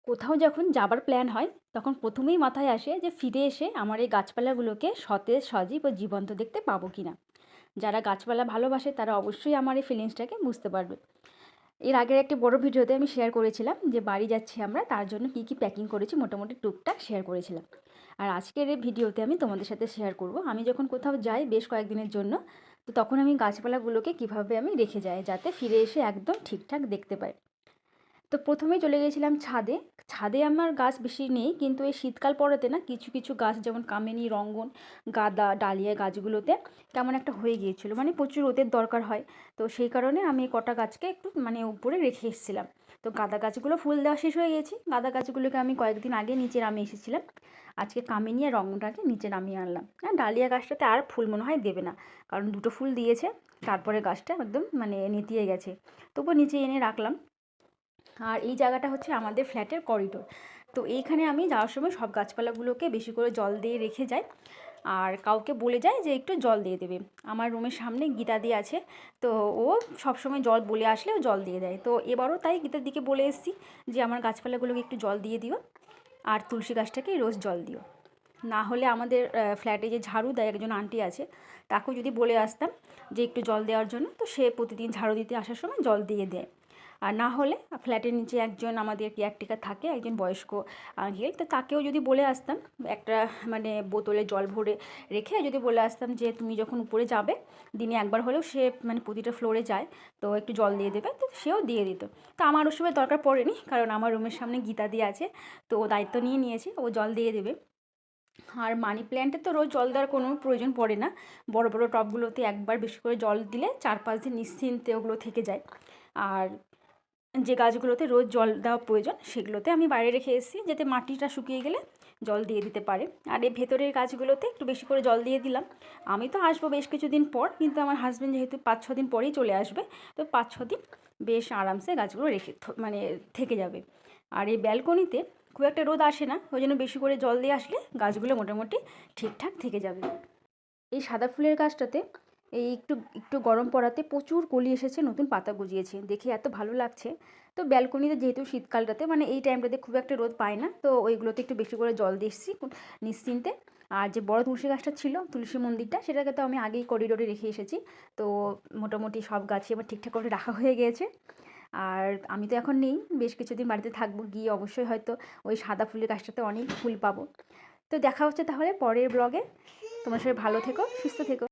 কোথাও যখন যাবার প্ল্যান হয় তখন প্রথমেই মাথায় আসে যে ফিরে এসে আমার এই গাছপালাগুলোকে সতেজ সজীব ও জীবন্ত দেখতে পাবো কি না। যারা গাছপালা ভালোবাসে তারা অবশ্যই আমার এই ফিলিংসটাকে বুঝতে পারবে। এর আগের একটি বড় ভিডিওতে আমি শেয়ার করেছিলাম যে বাড়ি যাচ্ছি আমরা, তার জন্য কী কী প্যাকিং করেছি মোটামুটি টুকটাক শেয়ার করেছিলাম। আর আজকের এই ভিডিওতে আমি তোমাদের সাথে শেয়ার করব আমি যখন কোথাও যাই বেশ কয়েকদিনের জন্য, তো তখন আমি গাছপালাগুলোকে কিভাবে আমি রেখে যাই যাতে ফিরে এসে একদম ঠিকঠাক দেখতে পাই। তো প্রথমেই চলে গিয়েছিলাম ছাদে। ছাদে আমার গাছ বেশি নেই, কিন্তু এই শীতকাল পড়াতে না কিছু কিছু গাছ যেমন কামিনী, রঙ্গন, গাঁদা, ডালিয়া গাছগুলোতে কেমন একটা হয়ে গিয়েছিলো, মানে প্রচুর রোদের দরকার হয়। তো সেই কারণে আমি কটা গাছকে একটু মানে উপরে রেখে এসেছিলাম। তো গাঁদা গাছগুলো ফুল দেওয়া শেষ হয়ে গেছে, গাঁদা গাছগুলোকে আমি কয়েকদিন আগে নিচে নামিয়ে এসেছিলাম। আজকে কামিনী আর রঙ্গনটাকে নিচে নামিয়ে আনলাম। আর ডালিয়া গাছটাতে আর ফুল মনে হয় দেবে না, কারণ দুটো ফুল দিয়েছে, তারপরে গাছটা একদম মানে নেতিয়ে গেছে। তবুও নিচে এনে রাখলাম। আর এই জায়গাটা হচ্ছে আমাদের ফ্ল্যাটের করিডোর। তো এইখানে আমি যাওয়ার সময় সব গাছপালাগুলোকে বেশি করে জল দিয়ে রেখে যাই, আর কাউকে বলে যায় যে একটু জল দিয়ে দেবে। আমার রুমের সামনে গীতাদি আছে, তো ও সবসময় জল বলে আসলে ও জল দিয়ে দেয়। তো এবারও তাই গীতাদিকে বলে এসেছি যে আমার গাছপালাগুলোকে একটু জল দিয়ে দিও, আর তুলসী গাছটাকে রোজ জল দিও। না হলে আমাদের ফ্ল্যাটে যে ঝাড়ু দেয় একজন আন্টি আছে, তাকেও যদি বলে আসতাম যে একটু জল দেওয়ার জন্য, তো সে প্রতিদিন ঝাড়ু দিতে আসার সময় জল দিয়ে দেয়। আর না হলে ফ্ল্যাটের নিচে একজন আমাদের কেয়ারটেকার থাকে, একজন বয়স্ক আঙ্কেল, তো তাকেও যদি বলে আসতাম একটা মানে বোতলে জল ভরে রেখে যদি বলে আসতাম যে তুমি যখন উপরে যাবে দিনে একবার হলেও সে মানে প্রতিটা ফ্লোরে যায়, তো একটু জল দিয়ে দেবে, তো সেও দিয়ে দিত। তো আমার ওসবের দরকার পড়েনি, কারণ আমার রুমের সামনে গীতাদি আছে, তো ও দায়িত্ব নিয়ে নিয়েছে, ও জল দিয়ে দেবে। আর মানি প্ল্যান্টে তো রোজ জল দেওয়ার কোনো প্রয়োজন পড়ে না। বড় বড় টবগুলোতে একবার বেশি করে জল দিলে 4-5 দিন নিশ্চিন্তে ওগুলো থেকে যায়। আর যে গাছগুলোতে রোজ জল দেওয়া প্রয়োজন সেগুলোতে আমি বাইরে রেখে এসেছি, যাতে মাটিটা শুকিয়ে গেলে জল দিয়ে দিতে পারে। আর এই ভেতরের গাছগুলোতে একটু বেশি করে জল দিয়ে দিলাম। আমি তো আসবো বেশ কিছুদিন পর, কিন্তু আমার হাজব্যান্ড যেহেতু 5-6 দিন পরেই চলে আসবে, তো 5-6 দিন বেশ আরামসে গাছগুলো রেখে মানে থেকে যাবে। আর এই ব্যালকনিতে খুব একটা রোদ আসে না, ওই জন্য বেশি করে জল দিয়ে আসলে গাছগুলো মোটামুটি ঠিকঠাক থেকে যাবে। এই সাদা ফুলের গাছটাতে এই একটু একটু গরম পড়াতে প্রচুর কলি এসেছে, নতুন পাতা গজিয়েছে, দেখে এত ভালো লাগছে। তো ব্যালকনিতে যেহেতু শীতকালটাতে মানে এই টাইমটাতে খুব একটা রোদ পায় না, তো ওইগুলোতে একটু বেশি করে জল দিচ্ছি নিশ্চিন্তে। আর যে বড় তুলসী গাছটা ছিল, তুলসী মন্দিরটা, সেটাকে তো আমি আগেই করিডোরে রেখে এসেছি। তো মোটামুটি সব গাছই আমার ঠিকঠাক করে রাখা হয়ে গিয়েছে। আর আমি তো এখন নেই, বেশ কিছুদিন বাড়িতে থাকবো, গিয়ে অবশ্যই হয়তো ওই সাদা ফুলের গাছটাতে অনেক ফুল পাবো। তো দেখা হচ্ছে তাহলে পরের ব্লগে। তোমার সবাই ভালো থেকো, সুস্থ থেকো।